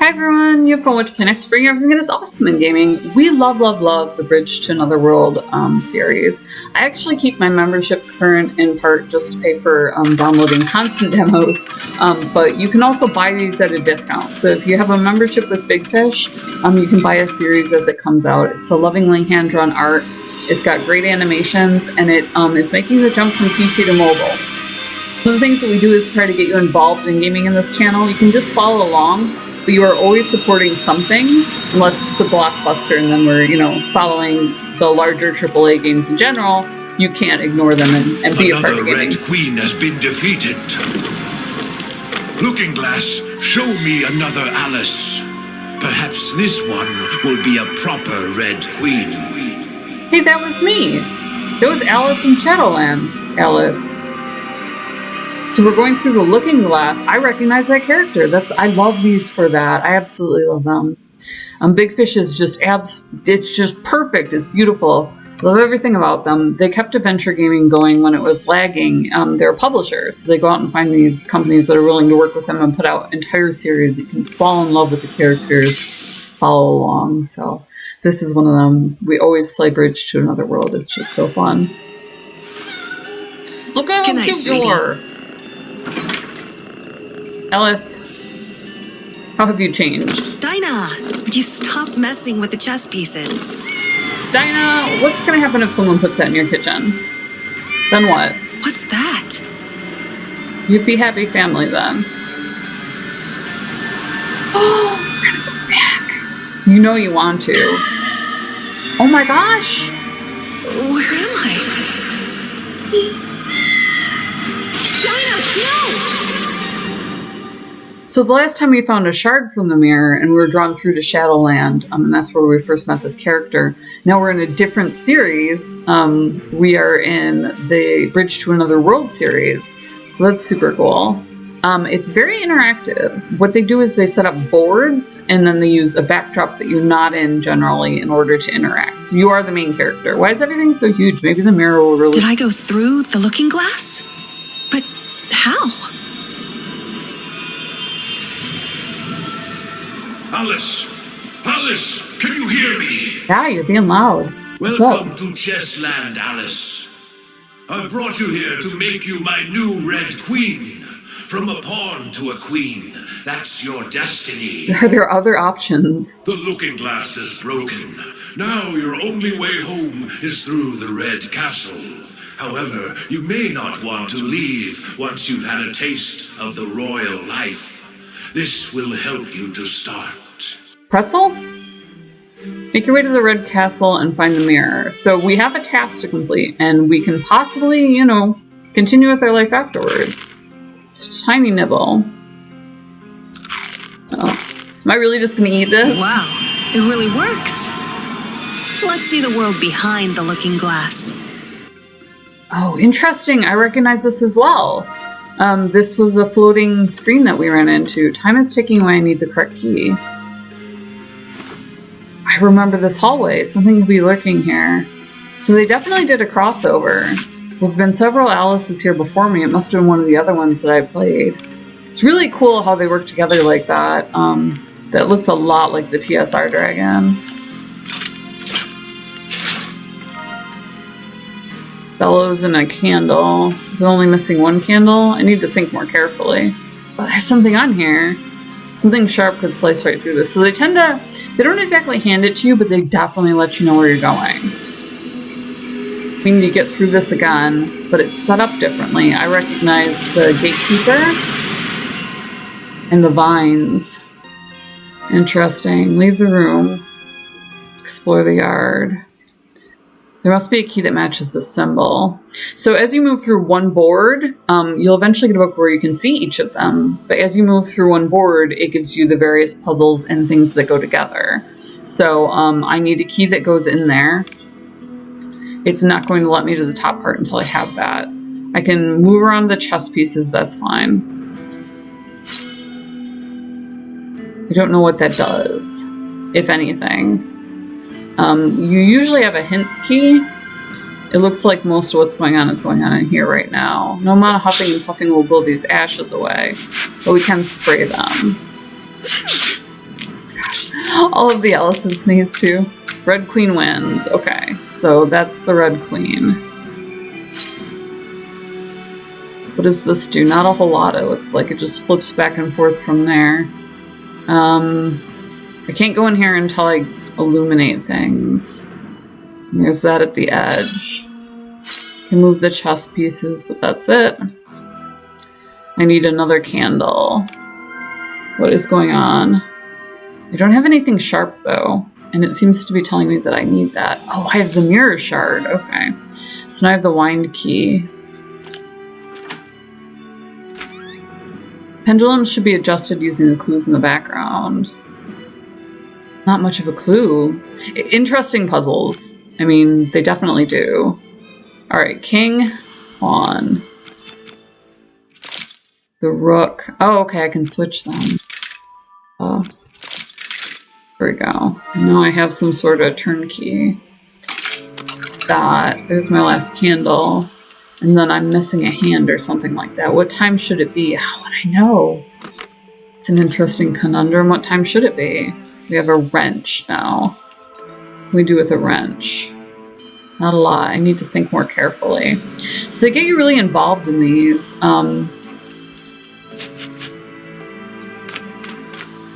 Hi everyone, you have fun watching next spring. Everything that is awesome in gaming. We love the Bridge to Another World series. I actually keep my membership current in part just to pay for downloading constant demos, but you can also buy these at a discount. So if you have a membership with Big Fish, you can buy a series as it comes out. It's a lovingly hand-drawn art. It's got great animations, and it is making the jump from PC to mobile. One of the things that we do is try to get you involved in gaming in this channel. You can just follow along, but you are always supporting something, unless it's a blockbuster, and then we're, following the larger AAA games in general. You can't ignore them and be a part of gaming. Another Red Queen has been defeated. Looking Glass, show me another Alice. Perhaps this one will be a proper Red Queen. Hey, that was me. That was Alice in Shadowland. Alice. So we're going through the Looking Glass. I recognize that character. I love these for that. I absolutely love them. Big Fish is just it's just perfect. It's beautiful. Love everything about them. They kept adventure gaming going when it was lagging. They're publishers. So they go out and find these companies that are willing to work with them and put out entire series. You can fall in love with the characters, follow along. So this is one of them. We always play Bridge to Another World. It's just so fun. Look at how cute you are. Alice, how have you changed? Dinah, would you stop messing with the chess pieces? Dinah, what's going to happen if someone puts that in your kitchen? Then what? What's that? You'd be happy family then. Oh, we're going to go back. You know you want to. Oh my gosh. Where am I? Dinah, no! So the last time we found a shard from the mirror and we were drawn through to Shadowland, and that's where we first met this character. Now we're in a different series. We are in the Bridge to Another World series, so that's super cool. It's very interactive. What they do is they set up boards and then they use a backdrop that you're not in generally in order to interact. So you are the main character. Why is everything so huge? Maybe the mirror will really... Did I go through the Looking Glass? But how? Alice! Alice! Can you hear me? Yeah, you're being loud. Welcome to Chessland, Alice. I've brought you here to make you my new Red Queen. From a pawn to a queen. That's your destiny. Are there other options? The Looking Glass is broken. Now your only way home is through the Red Castle. However, you may not want to leave once you've had a taste of the royal life. This will help you to start. Pretzel? Make your way to the Red Castle and find the mirror. So we have a task to complete, and we can possibly, continue with our life afterwards. It's a tiny nibble. Oh. Am I really just gonna eat this? Wow, it really works. Let's see the world behind the Looking Glass. Oh, interesting. I recognize this as well. This was a floating screen that we ran into. Time is ticking away. I need the correct key. I remember this hallway. Something could be lurking here. So they definitely did a crossover. There have been several Alices here before me. It must have been one of the other ones that I played. It's really cool how they work together like that. That looks a lot like the TSR dragon. Bellows and a candle. Is it only missing one candle? I need to think more carefully. Oh, there's something on here. Something sharp could slice right through this. So they don't exactly hand it to you, but they definitely let you know where you're going. We need to get through this again, but it's set up differently. I recognize the gatekeeper and the vines. Interesting. Leave the room. Explore the yard. There must be a key that matches the symbol. So as you move through one board, you'll eventually get a book where you can see each of them. But as you move through one board, it gives you the various puzzles and things that go together. So I need a key that goes in there. It's not going to let me to the top part until I have that. I can move around the chess pieces, that's fine. I don't know what that does, if anything. You usually have a hints key. It looks like most of what's going on is going on in here right now. No amount of huffing and puffing will blow these ashes away, but we can spray them. All of the Alice's sneeze too. Red Queen wins. Okay, so that's the Red Queen. What does this do? Not a whole lot, it looks like. It just flips back and forth from there. I can't go in here until I illuminate things. There's that at the edge. I can move the chess pieces, but that's it. I need another candle. What is going on? I don't have anything sharp though, and it seems to be telling me that I need that. Oh, I have the mirror shard. Okay. So now I have the wind key. Pendulums should be adjusted using the clues in the background. Not much of a clue. Interesting puzzles. I mean, they definitely do. Alright, king, pawn. The rook. Oh, okay, I can switch them. There we go. Now I have some sort of turnkey. There's my last candle. And then I'm missing a hand or something like that. What time should it be? How would I know? It's an interesting conundrum. What time should it be? We have a wrench now. What do we do with a wrench? Not a lot. I need to think more carefully. So they get you really involved in these.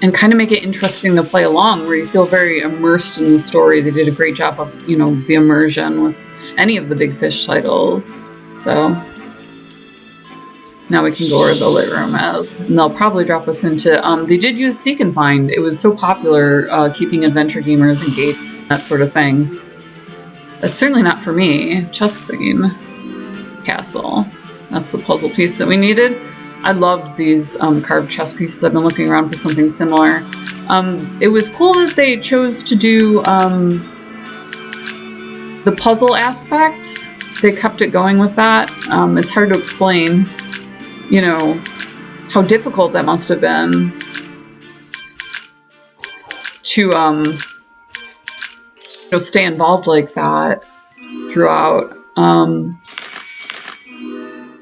And kind of make it interesting to play along, where you feel very immersed in the story. They did a great job of, you know, the immersion with any of the Big Fish titles. So now we can go where the lit room is, and they'll probably drop us into. They did use Seek and Find. It was so popular, keeping adventure gamers engaged, that sort of thing. That's certainly not for me. Chess Queen Castle. That's the puzzle piece that we needed. I loved these carved chess pieces. I've been looking around for something similar. It was cool that they chose to do the puzzle aspects. They kept it going with that. It's hard to explain, you know, how difficult that must have been to, you know, stay involved like that throughout.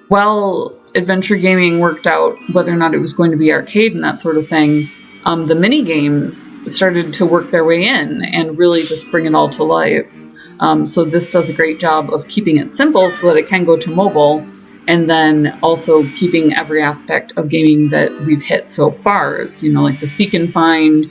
Well, adventure gaming worked out whether or not it was going to be arcade and that sort of thing. The mini games started to work their way in and really just bring it all to life. So this does a great job of keeping it simple so that it can go to mobile, and then also keeping every aspect of gaming that we've hit so far. So, you know, like the Seek and Find,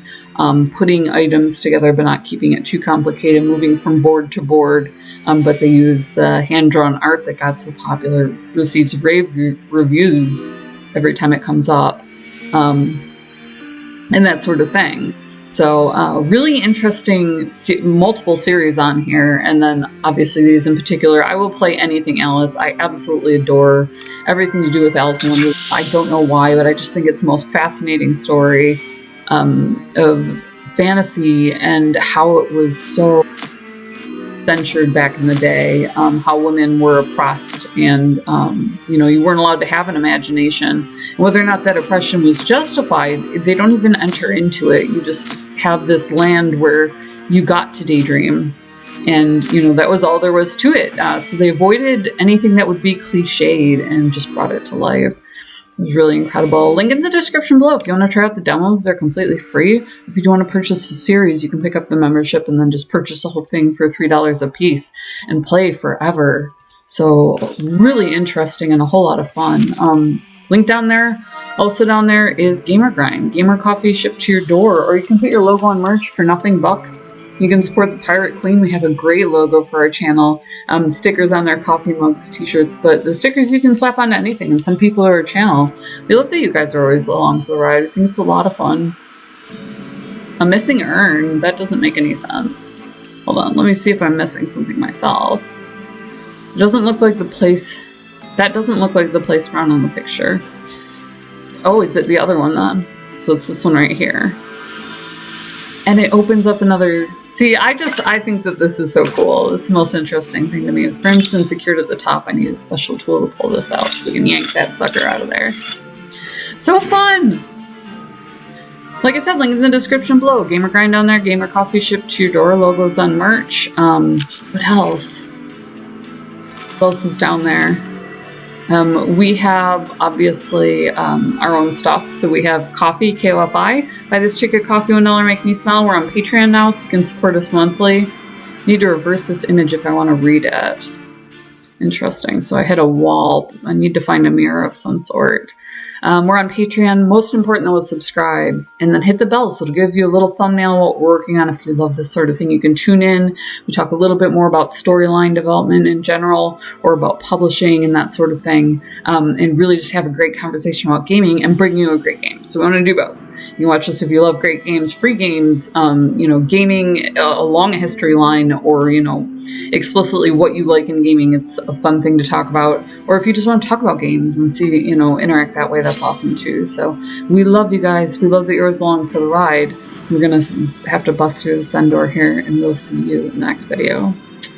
putting items together but not keeping it too complicated, moving from board to board. But they use the hand-drawn art that got so popular, receives rave reviews every time it comes up, and that sort of thing. So really interesting multiple series on here, and then obviously these in particular. I will play anything Alice. I absolutely adore everything to do with Alice in Wonderland. I don't know why, but I just think it's the most fascinating story of fantasy and how it was so censored back in the day, how women were oppressed, and you know, you weren't allowed to have an imagination. And whether or not that oppression was justified, they don't even enter into it. You just have this land where you got to daydream, and you know, that was all there was to it. So they avoided anything that would be cliched and just brought it to life. It was really incredible. Link in the description below if you want to try out the demos. They're completely free. If you do want to purchase the series, you can pick up the membership and then just purchase the whole thing for $3 a piece and play forever. So really interesting and a whole lot of fun. Link down there. Also down there is Gamer Grind. Gamer coffee shipped to your door, or you can put your logo on merch for nothing bucks. You can support the Pirate Queen. We have a great logo for our channel. Stickers on their coffee mugs, t-shirts, but the stickers you can slap onto anything and send people to our channel. We love that you guys are always along for the ride. I think it's a lot of fun. A missing urn? That doesn't make any sense. Hold on, let me see if I'm missing something myself. It doesn't look like the place... That doesn't look like the place found on the picture. Oh, is it the other one then? So it's this one right here. And it opens up another... See, I think that this is so cool. It's the most interesting thing to me. The frame's been secured at the top. I need a special tool to pull this out so we can yank that sucker out of there. So fun! Like I said, link in the description below. Gamer Grind down there. Gamer coffee shipped to your door. Logos on merch. What else? What else is down there? We have, obviously, our own stuff. So we have coffee, KOFI. Buy this chick a coffee, $1 make me smile. We're on Patreon now, so you can support us monthly. Need to reverse this image if I want to read it. Interesting. So I hit a wall. I need to find a mirror of some sort. We're on Patreon. Most important, though, is subscribe. And then hit the bell, so it'll give you a little thumbnail of what we're working on. If you love this sort of thing, you can tune in. We talk a little bit more about storyline development in general, or about publishing and that sort of thing. And really just have a great conversation about gaming and bring you a great game. So we want to do both. You can watch us if you love great games, free games, gaming along a history line, or, explicitly what you like in gaming. It's a fun thing to talk about. Or if you just want to talk about games and see, interact that way, that's awesome too. So we love you guys. We love that you're along for the ride. We're going to have to bust through this end door here, and we'll see you in the next video.